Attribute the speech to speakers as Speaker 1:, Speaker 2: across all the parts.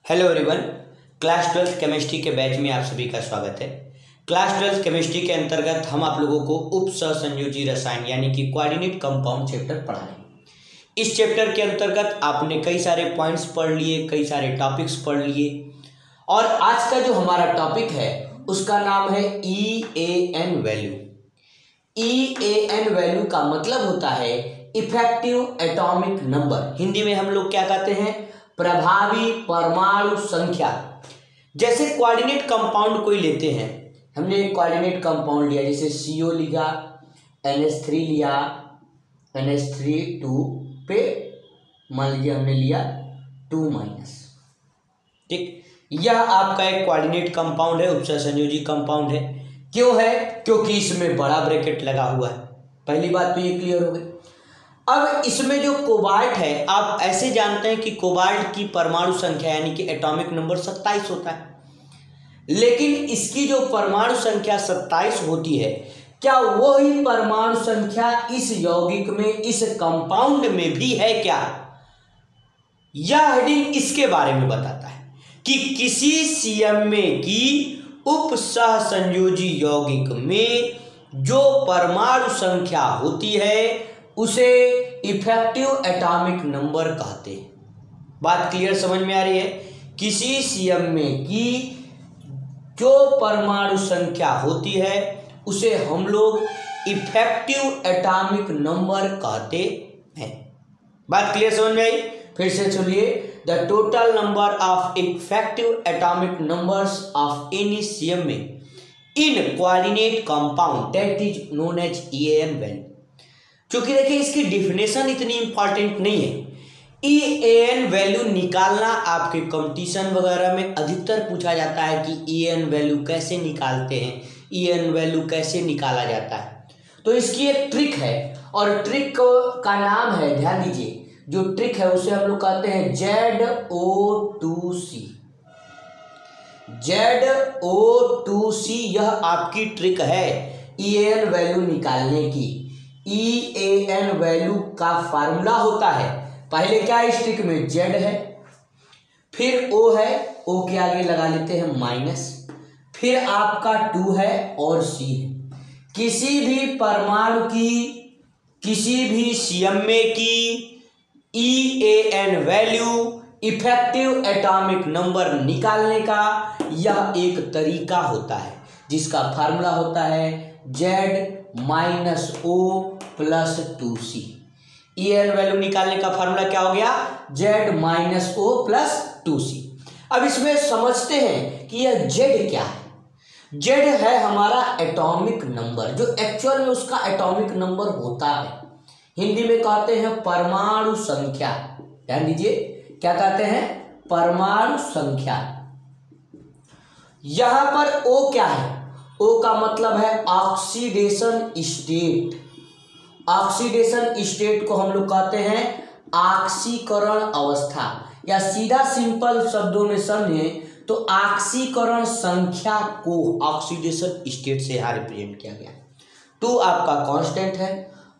Speaker 1: Hello everyone, class 12 chemistry के batch में आप सभी का स्वागत है। क्लास 12 केमिस्ट्री के अंतर्गत हम आप लोगों को उप सहसंयोजी रसायन यानी कि कोऑर्डिनेट कंपाउंड चैप्टर पढ़ा रहे हैं। इस चैप्टर के अंतर्गत आपने कई सारे पॉइंट्स पढ़ लिए, कई सारे टॉपिक्स पढ़ लिए और आज का जो हमारा टॉपिक है उसका नाम है EAN वैल्यू। EAN वैल्यू का मतलब होता है इफेक्टिव एटॉमिक नंबर। हिंदी में हम लोग क्या कहते हैं? प्रभावी परमाणु संख्या। जैसे कोऑर्डिनेट कंपाउंड कोई लेते हैं, हमने एक कोऑर्डिनेट कंपाउंड लिया, जैसे CO लिया, NH3 लिया, NH3 2 पे मान लीजिए हमने लिया 2-, ठीक। यह आपका एक कोऑर्डिनेट कंपाउंड है, उपसहसंयोजी कंपाउंड है। क्यों है? क्योंकि इसमें बड़ा ब्रैकेट लगा हुआ है। पहली बात तो ये क्लियर हो गई। अब इसमें जो कोबाल्ट है, आप ऐसे जानते हैं कि कोबाल्ट की परमाणु संख्या यानी कि एटॉमिक नंबर 27 होता है, लेकिन इसकी जो परमाणु संख्या 27 होती है, क्या वही परमाणु संख्या इस यौगिक में, इस कंपाउंड में भी है क्या? यह हेडिंग इसके बारे में बताता है कि किसी CMA की उप सहसंयोजी यौगिक में जो परमाणु संख्या होती है उसे इफेक्टिव एटॉमिक नंबर कहते हैं। बात क्लियर समझ में आ रही है? किसी CMA की जो परमाणु संख्या होती है उसे हम लोग इफेक्टिव एटॉमिक नंबर कहते हैं। बात क्लियर समझ में आई? फिर से सुनिए, the total number of effective atomic numbers of any CMA in coordinate compound that is known as EAN value. क्योंकि देखिए इसकी डिफिनेशन इतनी इंपॉर्टेंट नहीं है। EAN वैल्यू निकालना आपके कंपटीशन वगैरह में अधिकतर पूछा जाता है कि EAN वैल्यू कैसे निकालते हैं, EAN वैल्यू कैसे निकाला जाता है। तो इसकी एक ट्रिक है और ट्रिक का नाम है, ध्यान दीजिए, जो ट्रिक है उसे हम लोग कहते हैं ZO2C। ZO2C यह आपकी ट्रिक है EAN वैल्यू निकालने की। EAN वैल्यू का फार्मूला होता है, पहले क्या है इस ट्रिक में, Z है, फिर O है, O के आगे लगा लेते हैं माइनस, फिर आपका 2 है और C है। किसी भी परमाणु की, किसी भी CMA की EAN value effective atomic number निकालने का यह एक तरीका होता है जिसका फार्मूला होता है Z-O + 2C। EAN वैल्यू निकालने का फार्मूला क्या हो गया? Z-O + 2C। अब इसमें समझते हैं कि यह Z क्या है। Z है हमारा एटॉमिक नंबर, जो एक्चुअल में उसका एटॉमिक नंबर होता है। हिंदी में कहते हैं परमाणु संख्या। ध्यान दीजिए, क्या कहते हैं? परमाणु संख्या। यहां पर O क्या है? O का मतलब है ऑक्सीडेशन स्टेट। ऑक्सीडेशन स्टेट को हम लोग कहते हैं ऑक्सीकरण अवस्था, या सीधा सिंपल शब्दों में समझे तो ऑक्सीकरण संख्या को ऑक्सीडेशन स्टेट से यहां रिप्रेजेंट किया गया। 2 आपका कांस्टेंट है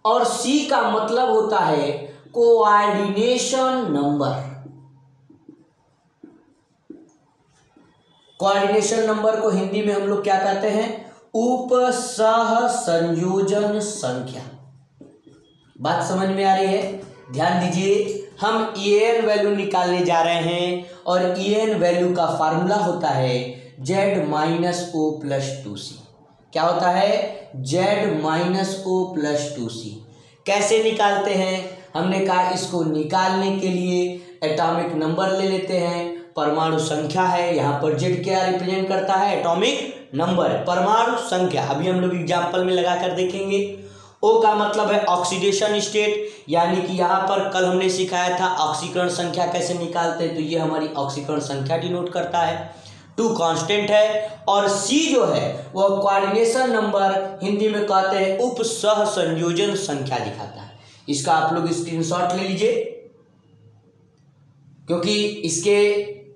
Speaker 1: और C का मतलब होता है कोऑर्डिनेशन नंबर। कोऑर्डिनेशन नंबर को हिंदी में हम लोग क्या कहते हैं? उप सहसंयोजन संख्या। बात समझ में आ रही है? ध्यान दीजिए, हम EAN वैल्यू निकालने जा रहे हैं और EAN वैल्यू का फार्मूला होता है Z-O + 2C। क्या होता है? Z-O + 2C। कैसे निकालते हैं? हमने कहा इसको निकालने के लिए एटॉमिक नंबर ले लेते हैं। परमाणु संख्या है, यहाँ पर Z क्या रिप्रेजेंट करता है? एटॉमिक नंबर, परमाणु संख्या। अभी हम लोग एग्जाम्पल में लगा कर देखेंगे। O का मतलब है ऑक्सीडेशन स्टेट, यानी कि यहाँ पर कल हमने सिखाया था ऑक्सीकरण संख्या कैसे निकालते हैं, तो ये हमारी ऑक्सीकरण संख्या डिनोट करता है। 2 कांस्टेंट है और C जो है वह कोऑर्डिनेशन नंबर, हिंदी में कहते हैं उप सहसंयोजन संख्या दिखाता है। इसका आप लोग स्क्रीनशॉट ले लीजिए, क्योंकि इसके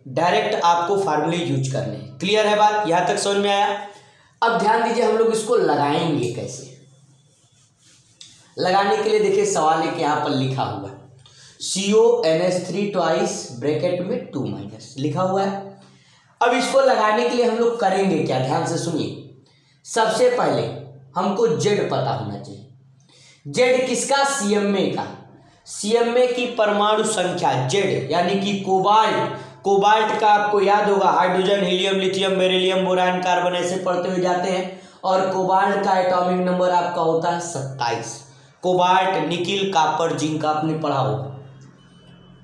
Speaker 1: डायरेक्ट आपको फार्मूले यूज करने हैं। क्लियर है बात? यहां तक समझ में आया? अब ध्यान दीजिए, हम लोग इसको लगाएंगे कैसे। लगाने के लिए देखिए सवाल एक यहां पर लिखा हुआ है, CONH3 ट्वाइस ब्रैकेट में 2 माइनस लिखा हुआ है। अब इसको लगाने के लिए हम लोग करेंगे क्या, ध्यान से सुनिए। सबसे पहले हमको जेड पता होना चाहिए। जेड किसका, CMA का। CMA की परमाणु संख्या जेड यानी कि कोबाल्ट का आपको याद होगा, hydrogen, helium, lithium, beryllium, boron, carbon ऐसे पढ़ते हुए जाते हैं। और कोबाल्ट का एटॉमिक नंबर आपका होता है 27। कोबाल्ट, निकिल, कॉपर, जिंक आपने पढ़ा होगा,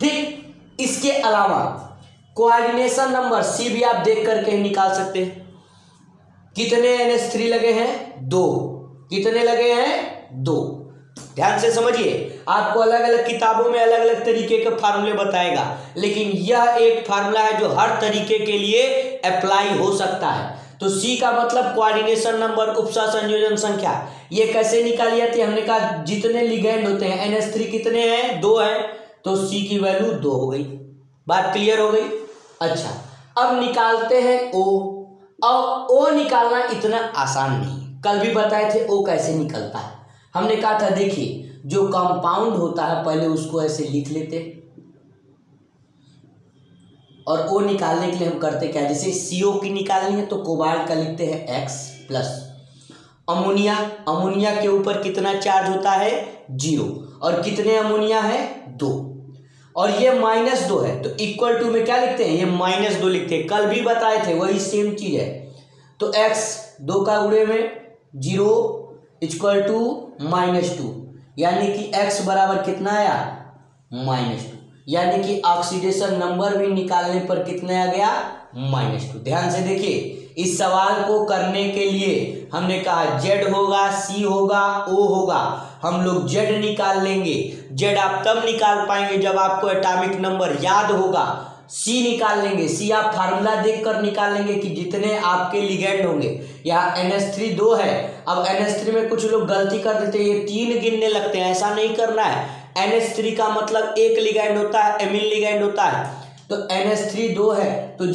Speaker 1: ठीक। इसके अलावा कोऑर्डिनेशन नंबर C भी आप देख करके ही निकाल सकते हैं। कितने NH3 लगे हैं, 2। कितने लगे हैं, 2। ध्यान से समझिए, आपको अलग अलग किताबों में अलग अलग तरीके के फार्मूले बताएगा, लेकिन यह एक फार्मूला है जो हर तरीके के लिए अप्लाई हो सकता है। तो C का मतलब कोऑर्डिनेशन नंबर, उपसह संयोजन संख्या। ये कैसे निकाली जाती है, हमने कहा जितने लिगेंड होते हैं, NH3 कितने हैं, 2 हैं, तो C की वैल्यू 2 हो गई। बात क्लियर हो गई। अच्छा, अब निकालते हैं O। अब O निकालना इतना आसान नहीं, कल भी बताए थे O कैसे निकलता है। हमने कहा था देखिए, जो कंपाउंड होता है पहले उसको ऐसे लिख लेते, और O निकालने के लिए हम करते क्या, जैसे CO की निकालनी है तो कोबाल्ट का लिखते हैं X प्लस अमोनिया के ऊपर कितना चार्ज होता है, 0, और कितने अमोनिया है, 2, और ये -2 है तो इक्वल टू में क्या लिखते हैं, ये -2 लिखते हैं। कल भी बताए थे, वही सेम चीज है। तो x 2 का उड़े में 0 इक्वल टू -2, यानी कि x बराबर कितना आया, -2, यानी कि ऑक्सीडेशन नंबर भी निकालने पर कितना आ गया, -2। ध्यान से देखिए, इस सवाल को करने के लिए हमने कहा Z होगा, C होगा, O होगा। हम लोग Z निकाल लेंगे। Z आप तब निकाल पाएंगे जब आपको एटॉमिक नंबर याद होगा। C निकाल लेंगे, C आप फार्मूला देखकर निकाल लेंगे कि जितने आपके लिगेंड होंगे। यहाँ NH3 2 है। अब NH3 में कुछ लोग गलती कर देते हैं, ये 3 गिनने लगते हैं, ऐसा नहीं करना है। NH3 का मतलब एक लिगेंड होता है, एमिन लिगेंड होता है। तो NH3 2 है तो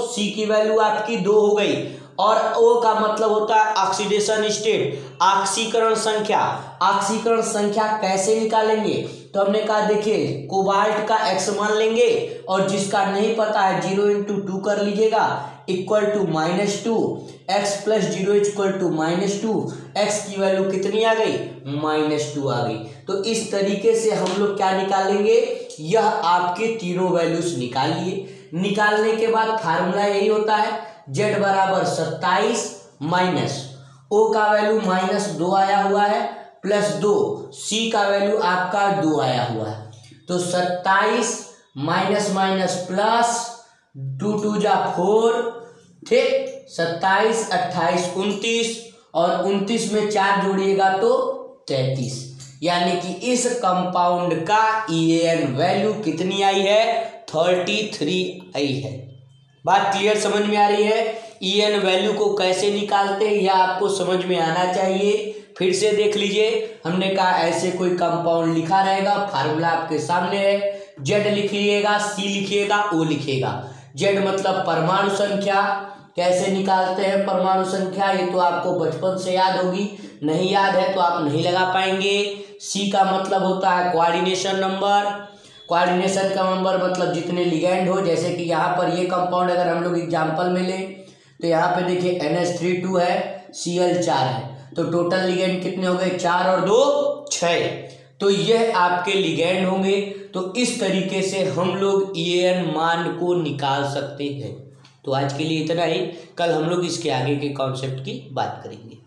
Speaker 1: C की वैल्यू आपकी 2 हो गई। और O का मतलब होता है ऑक्सीडेशन स्टेट, ऑक्सीकरण संख्या। ऑक्सीकरण संख्या कैसे निकालेंगे, तो हमने कहा देखिए, कोबाल्ट का x मान लेंगे, और जिसका नहीं पता है 0 × 2 कर लीजिएगा, equal to -2, x plus 0 equal to -2, x की वैल्यू कितनी आ गई, -2 आ गई। तो इस तरीके से हम लोग क्या निकालेंगे, यह आपके तीनों वैल्यूज निकाल लिए। निकालने के बाद फार्मूला यही होता है, z बराबर 27 माइनस O का वैल्यू -2 आया हुआ है, प्लस 2, C का वैल्यू आपका 2 आया हुआ है। तो 27 माइनस माइनस प्लस 2 2 जा 4, ठीक, 27 28 29, और 29 में 4 जोड़िएगा तो 33, यानी कि इस कंपाउंड का EAN वैल्यू कितनी आई है, 33 आई है। बात क्लियर समझ में आ रही है। EAN वैल्यू को कैसे निकालते हैं यह आपको समझ में आना चाहिए। फिर से देख लीजिए, हमने कहा ऐसे कोई कंपाउंड लिखा रहेगा, फार्मूला आपके सामने है, Z लिखिएगा, C लिखिएगा, O लिखिएगा। Z मतलब परमाणु संख्या। कैसे निकालते हैं परमाणु संख्या, ये तो आपको बचपन से याद होगी, नहीं याद है तो आप नहीं लगा पाएंगे। C का मतलब होता है कोऑर्डिनेशन नंबर। कोऑर्डिनेशन का नंबर मतलब जितने लिगेंड हो, जैसे कि यहाँ पर ये कंपाउंड अगर हम लोग एग्जाम्पल में लें तो यहाँ पे देखिए NH3 2 है, Cl 4 है, तो टोटल लिगेंड कितने हो गए, 4 और 2 6। तो यह आपके लिगेंड होंगे। तो इस तरीके से हम लोग EAN मान को निकाल सकते हैं। तो आज के लिए इतना ही, कल हम लोग इसके आगे के कॉन्सेप्ट की बात करेंगे।